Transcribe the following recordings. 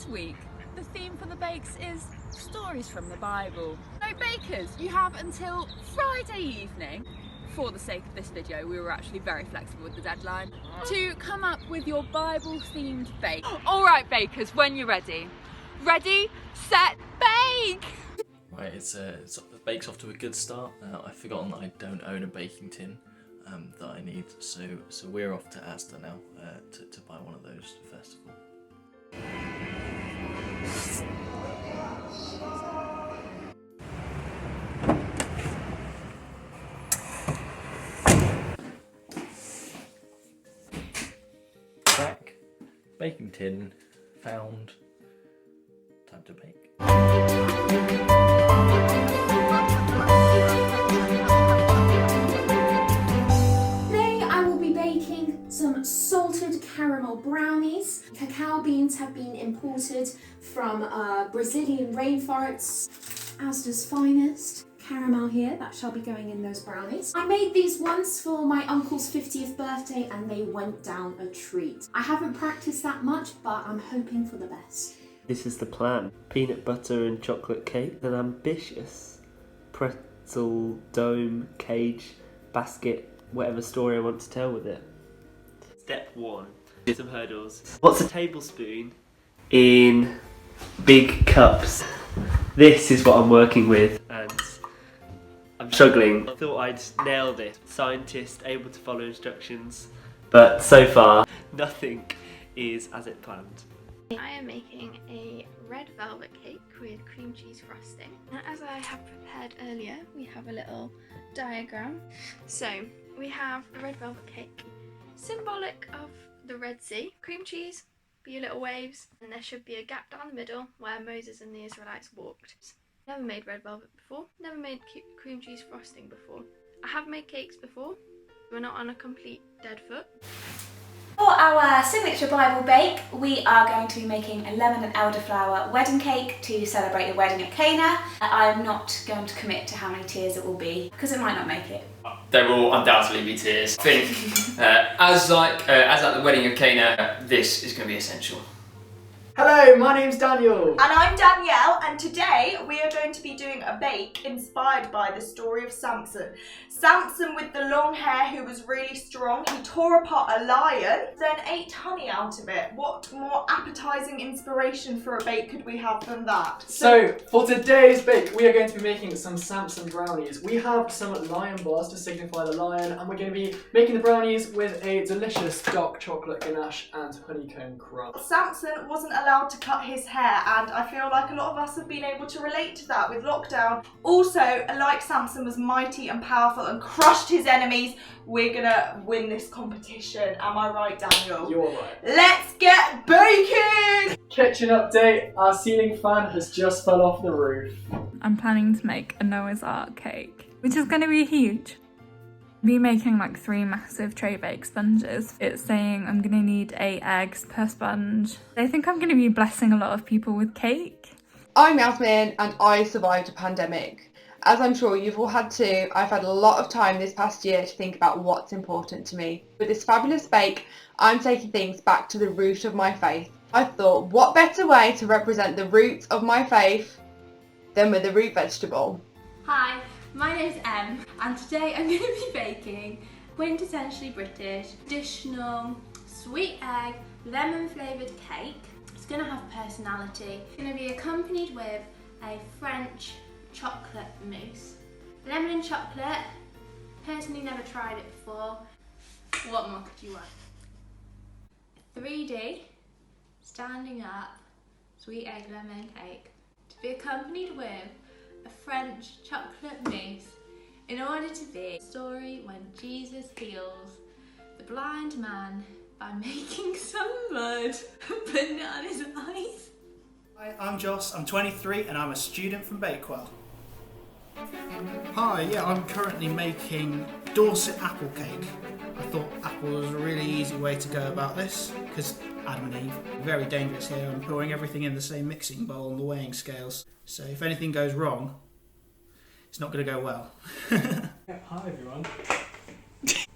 week, the theme for the bakes is stories from the Bible. So bakers, you have until Friday evening, for the sake of this video, we were actually very flexible with the deadline, to come up with your Bible themed bake. Alright bakers, when you're ready. Ready, set, bake! Right, the bake's off to a good start. I've forgotten that I don't own a baking tin that I need, so we're off to Asda now to buy one of those first of all. Back, baking tin found. Time to bake. Some salted caramel brownies. Cacao beans have been imported from Brazilian rainforests. Asda's finest. Caramel here, that shall be going in those brownies. I made these once for my uncle's 50th birthday and they went down a treat. I haven't practiced that much, but I'm hoping for the best. This is the plan. Peanut butter and chocolate cake. An ambitious pretzel dome, cage, basket, whatever story I want to tell with it. Step 1. Do some hurdles. What's a tablespoon in big cups? This is what I'm working with and I'm struggling. I thought I'd nail this. Scientist able to follow instructions, but so far nothing is as it planned. I am making a red velvet cake with cream cheese frosting. Now, as I have prepared earlier, we have a little diagram. So we have a red velvet cake, symbolic of the Red Sea. Cream cheese, be your little waves, and there should be a gap down the middle where Moses and the Israelites walked. Never made red velvet before, never made cream cheese frosting before. I have made cakes before, we're not on a complete dead foot. For our signature Bible bake, we are going to be making a lemon and elderflower wedding cake to celebrate the wedding at Cana. I'm not going to commit to how many tiers it will be, because it might not make it. There will undoubtedly be tears. I think, as at the wedding of Cana, this is going to be essential. Hello, my name's Daniel. And I'm Danielle, and today we are going to be doing a bake inspired by the story of Samson. Samson with the long hair who was really strong. He tore apart a lion, then ate honey out of it. What more appetizing inspiration for a bake could we have than that? So for today's bake, we are going to be making some Samson brownies. We have some lion bars to signify the lion, and we're going to be making the brownies with a delicious dark chocolate ganache and honeycomb crumb. Samson wasn't allowed to cut his hair, and I feel like a lot of us have been able to relate to that with lockdown. Also, like Samson was mighty and powerful and crushed his enemies, we're gonna win this competition. Am I right, Daniel? You're right. Let's get baking! Kitchen update, our ceiling fan has just fell off the roof. I'm planning to make a Noah's Ark cake, which is going to be huge. Be making like 3 massive tray bake sponges. It's saying I'm gonna need 8 eggs per sponge. I think I'm gonna be blessing a lot of people with cake. I'm Yasmin and I survived a pandemic. As I'm sure you've all had too, I've had a lot of time this past year to think about what's important to me. With this fabulous bake, I'm taking things back to the root of my faith. I thought, what better way to represent the roots of my faith than with a root vegetable? Hi. My name's Em, and today I'm going to be baking quintessentially British, traditional, sweet egg, lemon flavoured cake. It's going to have personality. It's going to be accompanied with a French chocolate mousse. Lemon and chocolate, personally never tried it before. What more could you want? A 3D, standing up, sweet egg lemon cake to be accompanied with a French chocolate mousse in order to be a story when Jesus heals the blind man by making some mud and putting it on his eyes. Hi, I'm Joss, I'm 23 and I'm a student from Bakewell. Hi, yeah, I'm currently making Dorset apple cake. I thought apple was a really easy way to go about this because Adam and Eve, very dangerous here. I'm pouring everything in the same mixing bowl on the weighing scales. So if anything goes wrong, it's not going to go well. Hi everyone,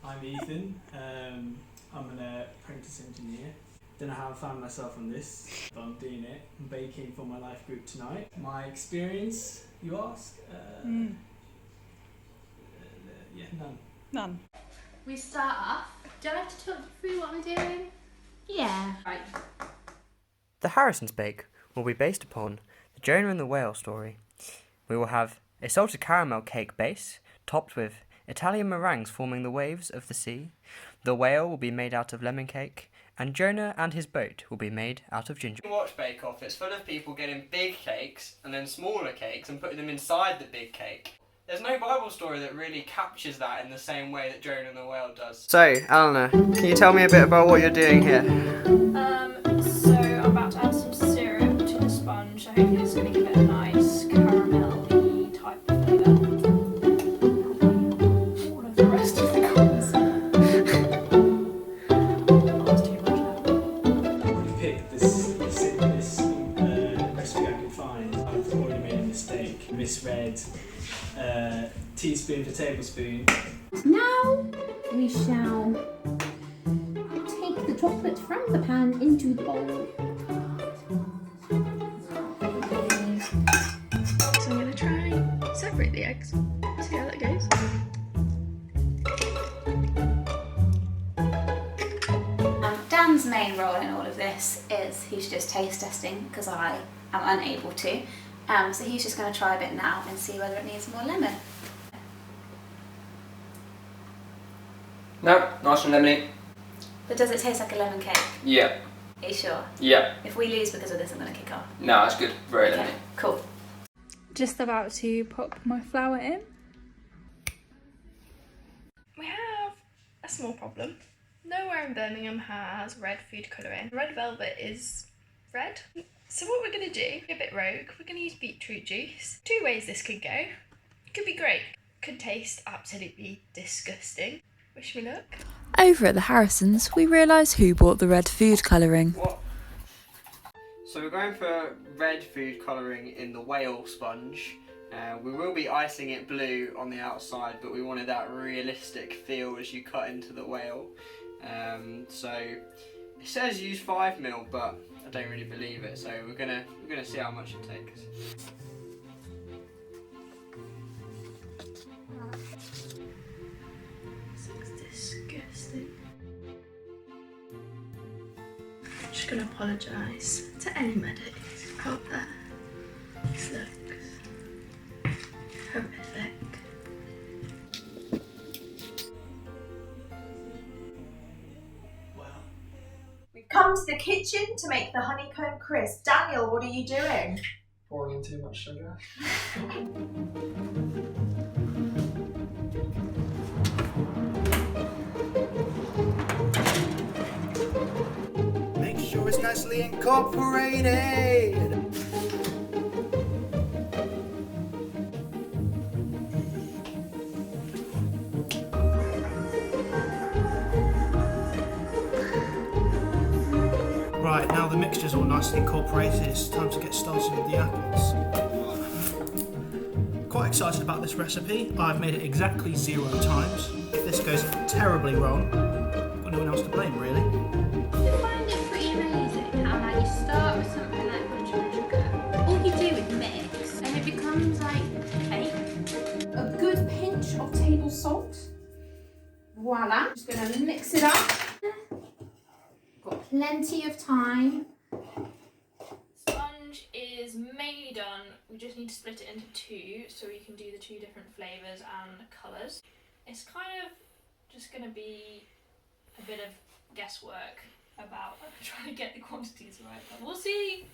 I'm Ethan. I'm an apprentice engineer. Don't know how I found myself on this, but I'm doing it. I'm baking for my life group tonight. My experience, you ask? Yeah, none. None. We start off. Do I have to talk you through what I'm doing? Yeah. Right. The Harrison's Bake will be based upon the Jonah and the Whale story. We will have a salted caramel cake base, topped with Italian meringues forming the waves of the sea. The whale will be made out of lemon cake, and Jonah and his boat will be made out of ginger. Watch Bake Off. It's full of people getting big cakes and then smaller cakes and putting them inside the big cake. There's no Bible story that really captures that in the same way that Jonah and the Whale does. So, Eleanor, can you tell me a bit about what you're doing here? So I'm about to add some syrup to the sponge. I hope it's going to give it a nice caramel-y type flavour. All of the rest of the colours. That's too much now. I've picked the simplest recipe I could find. I've already made a mistake. Misread teaspoon for tablespoon. Now we shall take the chocolate from the pan into the bowl. So I'm going to try separate the eggs, see how that goes. Dan's main role in all of this is he's just taste testing because I am unable to. So he's just going to try a bit now and see whether it needs more lemon. No, nice and lemony. But does it taste like a lemon cake? Yeah. Are you sure? Yeah. If we lose because of this, I'm going to kick off. No, it's good. Very Okay, lemony. cool. Just about to pop my flour in. We have a small problem. Nowhere in Birmingham has red food colouring. Red velvet is red. So what we're going to do, a bit rogue, we're going to use beetroot juice. Two ways this could go. It could be great. Could taste absolutely disgusting. Wish me luck. Over at the Harrisons, we realise who bought the red food colouring. What? So we're going for red food colouring in the whale sponge. We will be icing it blue on the outside, but we wanted that realistic feel as you cut into the whale. So it says use 5ml, but I don't really believe it. So we're gonna see how much it takes. This looks disgusting. I'm just going to apologise to any medics out there. This looks horrific. We've come to the kitchen to make the honeycomb crisp. Daniel, what are you doing? Pouring in too much sugar. Make sure it's nicely incorporated. Right, now the mixture's all nicely incorporated, it's time to get started with the apples. Quite excited about this recipe. I've made it exactly 0 times. If this goes terribly wrong, I've got no one else to blame, really. I find it pretty amazing how like you start with something like butter and sugar. All you do is mix and it becomes like cake. A good pinch of table salt. Voila. Just gonna mix it up. Got plenty of time. Sponge is mainly done. We just need to split it into two so we can do the two different flavours and colours. It's kind of just going to be a bit of guesswork about trying to get the quantities right, but we'll see.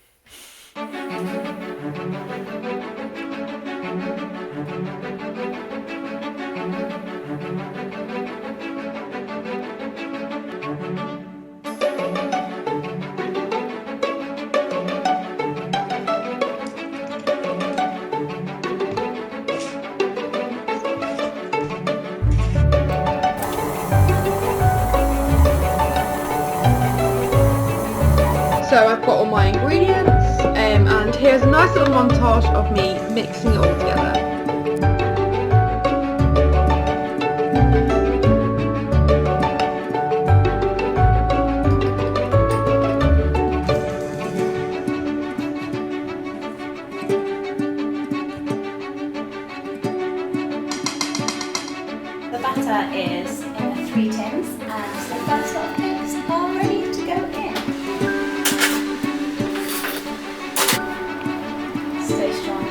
So I've got all my ingredients, and here's a nice little montage of me mixing it all together. batter is in the 3 tins and the first lot of cakes are ready to go in. Stay strong.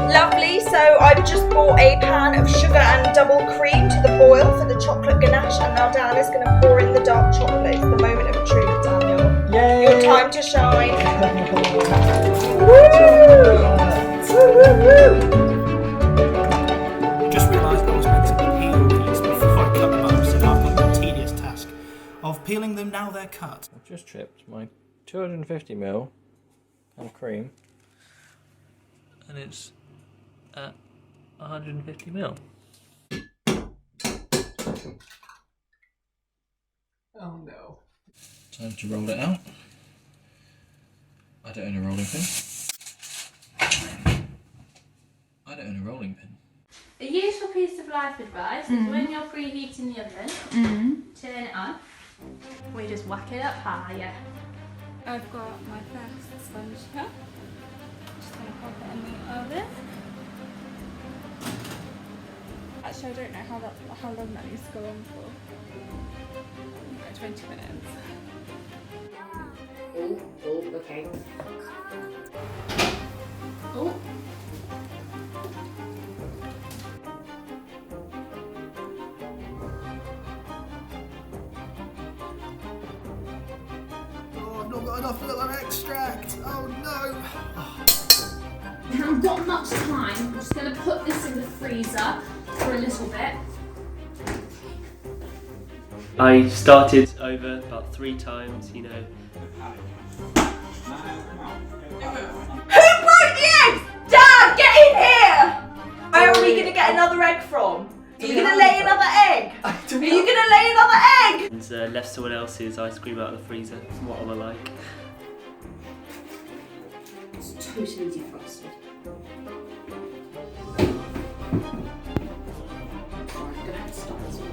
Lovely, so I've just brought a pan of sugar and double cream to the boil for the chocolate ganache, and now Dan is going to pour in the dark chocolate. It's the moment of truth, Daniel. Yay! Your time to shine. Just realised I was meant to peel these before I cut them up, so I've got the tedious task of peeling them now they're cut. I've just chipped my 250ml of cream, and it's at 150ml. Oh no. Time to roll it out. I don't own a rolling pin. I don't own a rolling pin. A useful piece of life advice is when you're preheating the oven, turn it on, we just whack it up higher. I've got my first sponge here. Just gonna pop it in the oven. Actually, I don't know how long that needs to go on for. Like 20 minutes. Oh, okay. Oh. Oh, I've not got enough of that extract. Oh no. I haven't got much time. I'm just going to put this in the freezer for a little bit. I started over about 3 times, you know. Who broke the eggs? Dad, get in here! Where are we going to get another egg from? Are you going to lay another egg? Are you going to lay another egg? And left someone else's ice cream out of the freezer. What am I like? It's totally defrosted. I'm gonna have to stop this one.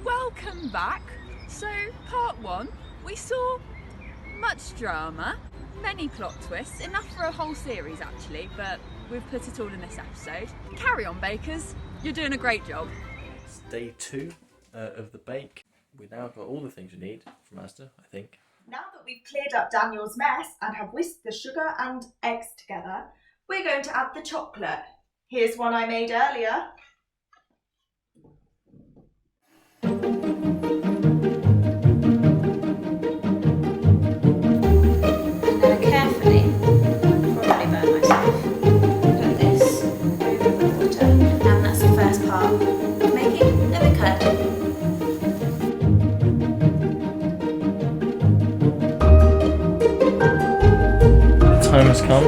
Welcome back. So, part 1, we saw much drama, many plot twists, enough for a whole series actually, but we've put it all in this episode. Carry on, bakers. You're doing a great job. It's day 2 of the bake. We now got all the things we need from Asda, I think. Now that we've cleared up Daniel's mess and have whisked the sugar and eggs together, we're going to add the chocolate. Here's one I made earlier. Carefully, before I burn myself, put this over the water, and that's the first part of making lemon curd. The time has come.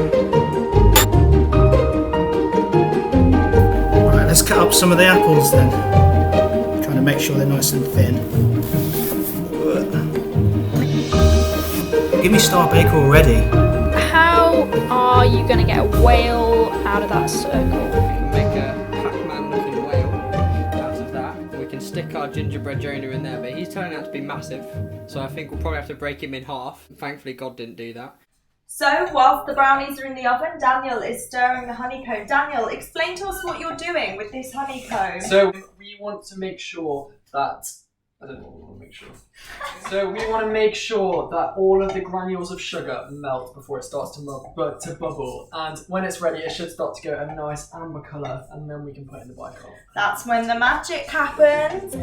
Right, let's cut up some of the apples then. Trying to make sure they're nice and thin. Give me Star Baker already. How are you going to get a whale out of that circle? We can make a Pac-Man looking whale out of that. We can stick our gingerbread Jonah in there, but he's turning out to be massive. So I think we'll probably have to break him in half. Thankfully God didn't do that. So, whilst the brownies are in the oven, Daniel is stirring the honeycomb. Daniel, explain to us what you're doing with this honeycomb. So we want to make sure that I don't know what we want to make sure. So we want to make sure that all of the granules of sugar melt before it starts to bubble, and when it's ready, it should start to go a nice amber colour, and then we can put it in the bicol. That's when the magic happens.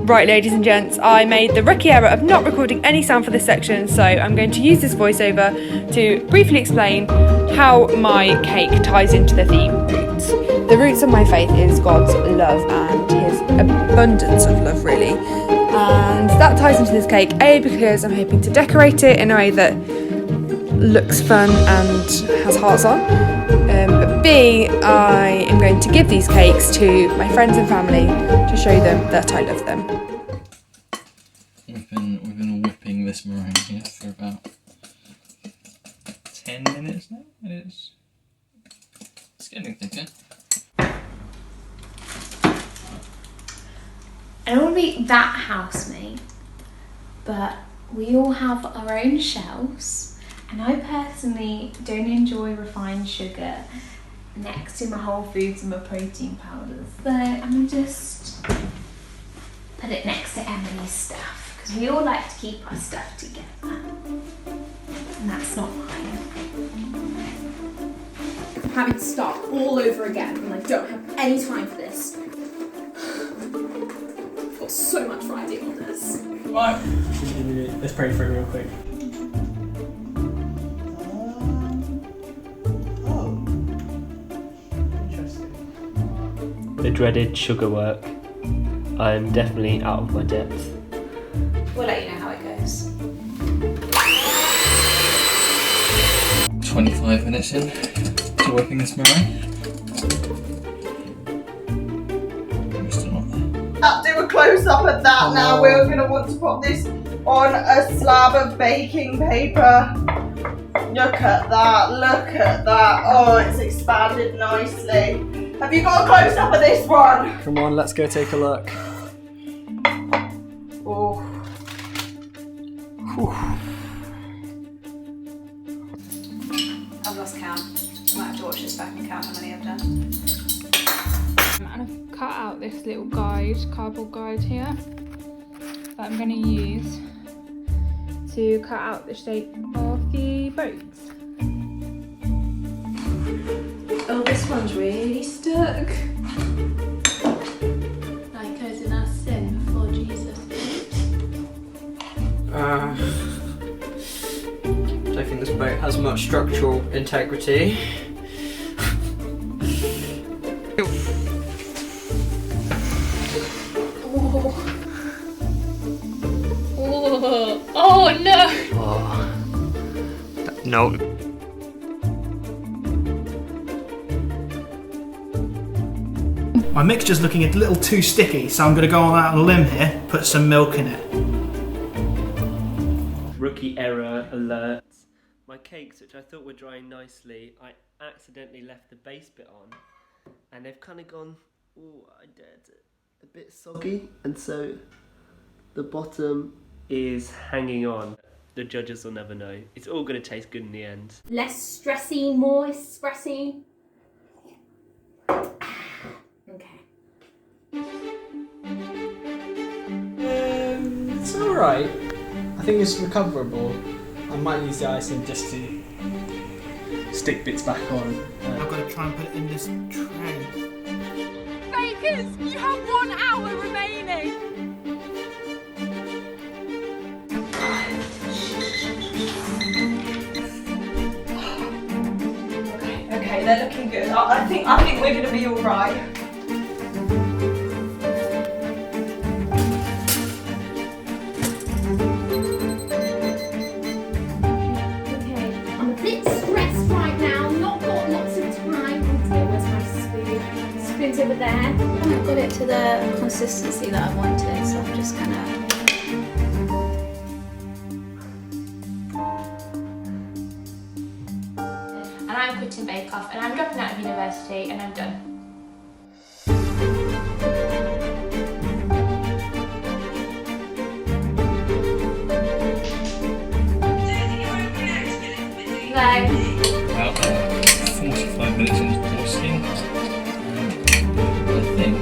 Right, ladies and gents, I made the rookie error of not recording any sound for this section, so I'm going to use this voiceover to briefly explain how my cake ties into the theme roots. The roots of my faith is God's love and his abundance of love, really. And that ties into this cake, A, because I'm hoping to decorate it in a way that looks fun and has hearts on. But B, I am going to give these cakes to my friends and family to show them that I love them. We've been whipping this meringue here for about 10 minutes now, and it's getting thicker. I don't want to be that housemate, but we all have our own shelves, and I personally don't enjoy refined sugar next to my Whole Foods and my protein powders. So I'm gonna just put it next to Emily's stuff, because we all like to keep our stuff together, and that's not mine. I'm having to start all over again, and I don't have any time for this. I've got so much writing on this. Right. Let's pray for it real quick. The dreaded sugar work. I am definitely out of my depth. We'll let you know how it goes. 25 minutes in to working this meringue. Still not there. Do a close up at that now. We're going to want to put this on a slab of baking paper. Look at that, look at that. Oh, it's expanded nicely. Have you got a close up of this one? Come on, let's go take a look. Oh. Whew. I've lost count. I might have to watch this back and count how many I've done. And I've cut out this little guide, cardboard guide here, that I'm going to use to cut out the shape of the boats. Oh, this one's really stuck. Like us in our sin before Jesus. I don't think this boat has much structural integrity. Oh no! Oh. No. My mixture's looking a little too sticky, so I'm going to go out on a limb here, put some milk in it. Rookie error alert. My cakes, which I thought were drying nicely, I accidentally left the base bit on, and they've kind of gone, oh, I did a bit soggy, and so the bottom is hanging on. The judges will never know. It's all going to taste good in the end. Less stressy, more expressy. Okay. It's alright. I think it's recoverable. I might use the icing just to stick bits back on. I've got to try and put it in this tray. Bakers, you have 1 hour remaining. Okay, they're looking good. I think we're going to be all right. I'm a bit stressed right now, not got lots of time. Oh dear, where's my spoon? Spoon's over there. I've got it to the consistency that I wanted, so I'm just gonna. And I'm quitting Bake Off, and I'm dropping out of university, and I'm done. No. About 45 minutes into toasting. I think.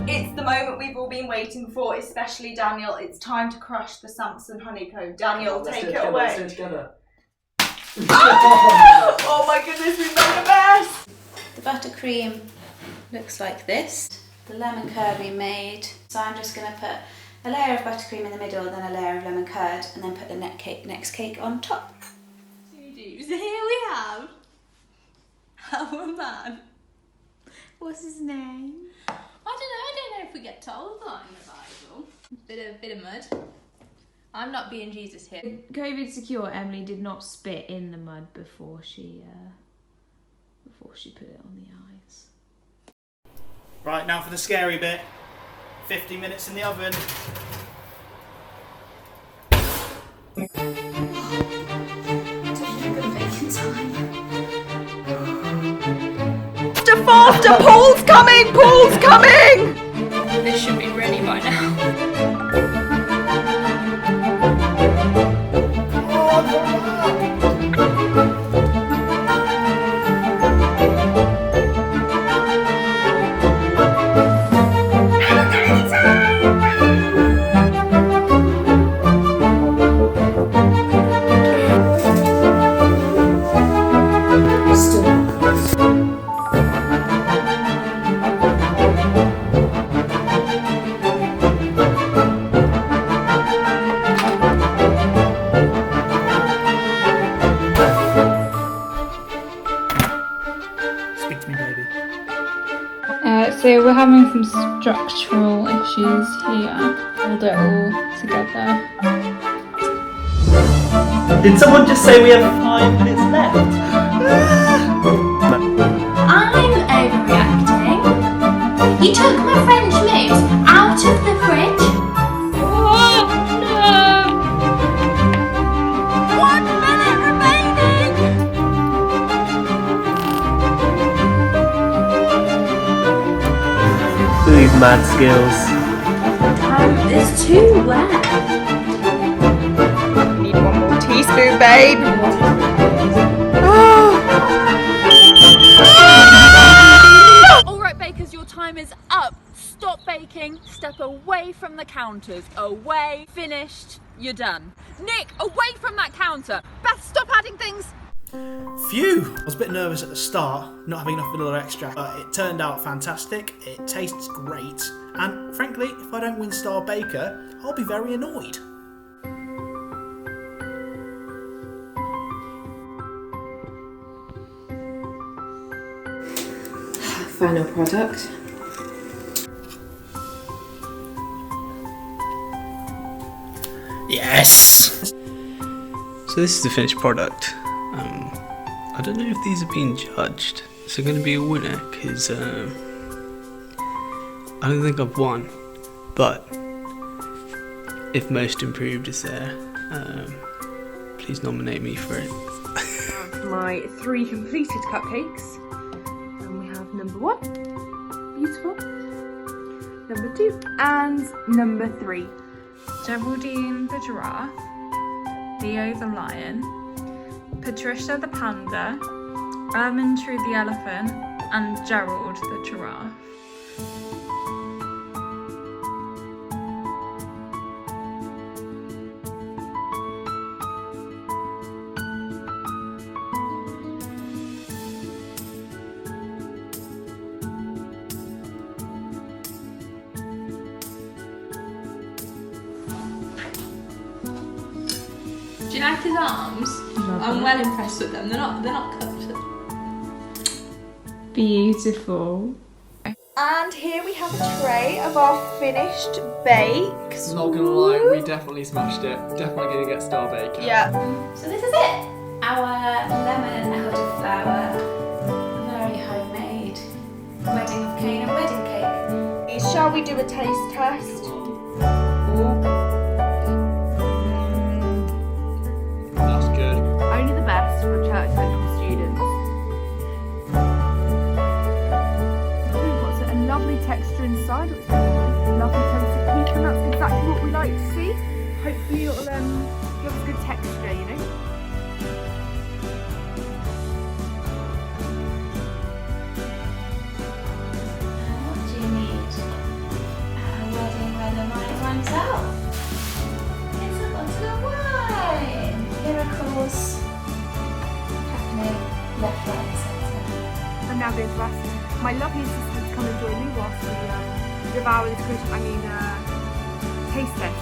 It's the moment we've all been waiting for, especially Daniel. It's time to crush the Samson honeycomb. Daniel, Let's take do it together, away. Let's do it together. Oh my goodness, we've made a mess! The buttercream looks like this. The lemon curd we made. So I'm just going to put a layer of buttercream in the middle, then a layer of lemon curd, and then put the next cake on top. So here we have our man. What's his name? I don't know if we get told that in the Bible. Bit of mud. I'm not being Jesus here. COVID secure, Emily did not spit in the mud before she put it on the eyes. Right, now for the scary bit. 50 minutes in the oven. faster! Paul's coming! Paul's coming! This should be ready by now. Speak to me, baby. So we're having some structural issues here. Hold it all together. Did someone just say we have 5 minutes left? I'm overreacting. You took my French mousse out of the fridge. Oh no! 1 minute remaining! These mad skills. It's too wet. Need 1 more teaspoon, babe. Alright bakers, your time is up. Stop baking, step away from the counters. Away, finished, you're done. Nick, away from that counter. Beth, stop adding things. Phew! I was a bit nervous at the start, not having enough vanilla extract, but it turned out fantastic, it tastes great, and frankly, if I don't win Star Baker, I'll be very annoyed. Final product. Yes! So this is the finished product. I don't know if these have been judged. Is there going to be a winner? Because I don't think I've won. But if most improved is there, please nominate me for it. My 3 completed cupcakes, and we have number 1, beautiful, number 2, and number 3. Geraldine the giraffe, Theo the lion, Patricia the panda, Ermintry the elephant, and Gerald the giraffe. Do you like his arms? I'm well impressed with them. They're not cut. Beautiful. And here we have a tray of our finished bakes. Not gonna lie, we definitely smashed it. Definitely gonna get Star Baker. Yeah. So this is it. Our lemon elderflower, very homemade wedding of Cana wedding cake. Shall we do a taste test? That's good. Only the best for Church Central students. We've got a lovely texture inside, it's got a lovely taste of pecan, that's exactly what we like to see. Hopefully it'll give us good texture, you know. What do you need at a wedding where the wine runs out? It's a bottle of wine! Miracles happening left, right and centre. I'm now going to ask my lovely assistant to come and join me whilst we devour this taste test.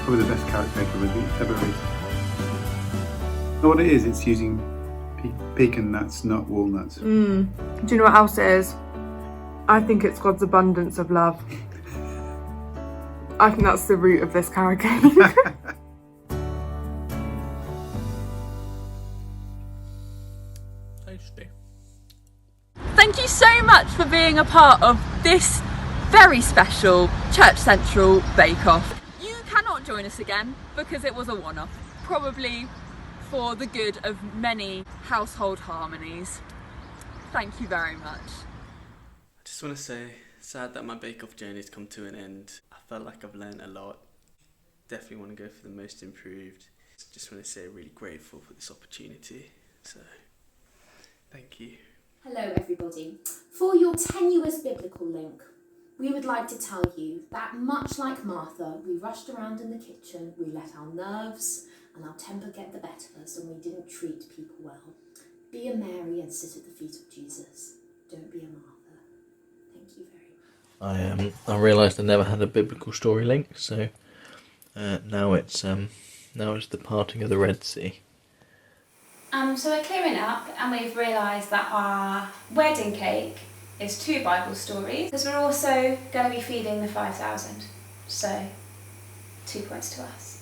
Probably the best carrot cake I've ever eaten. What it is, it's using pecan nuts, not walnuts. Do you know what else it is? I think it's God's abundance of love. I think that's the root of this carrot cake. Tasty. Thank you so much for being a part of this very special Church Central Bake Off. You cannot join us again because it was a one-off. Probably for the good of many household harmonies. Thank you very much. I just want to say, sad that my bake-off journey's come to an end. I felt like I've learned a lot. Definitely want to go for the most improved. Just want to say really grateful for this opportunity. So, thank you. Hello everybody. For your tenuous biblical link, we would like to tell you that much like Martha, we rushed around in the kitchen, we let our nerves and our temper get the better of us, and we didn't treat people well. Be a Mary and sit at the feet of Jesus. Don't be a Martha. Thank you very much. I realised I never had a biblical story link, so now it's the parting of the Red Sea. So we're clearing up and we've realised that our wedding cake is 2 Bible stories, because we're also going to be feeding the 5,000. So 2 points to us.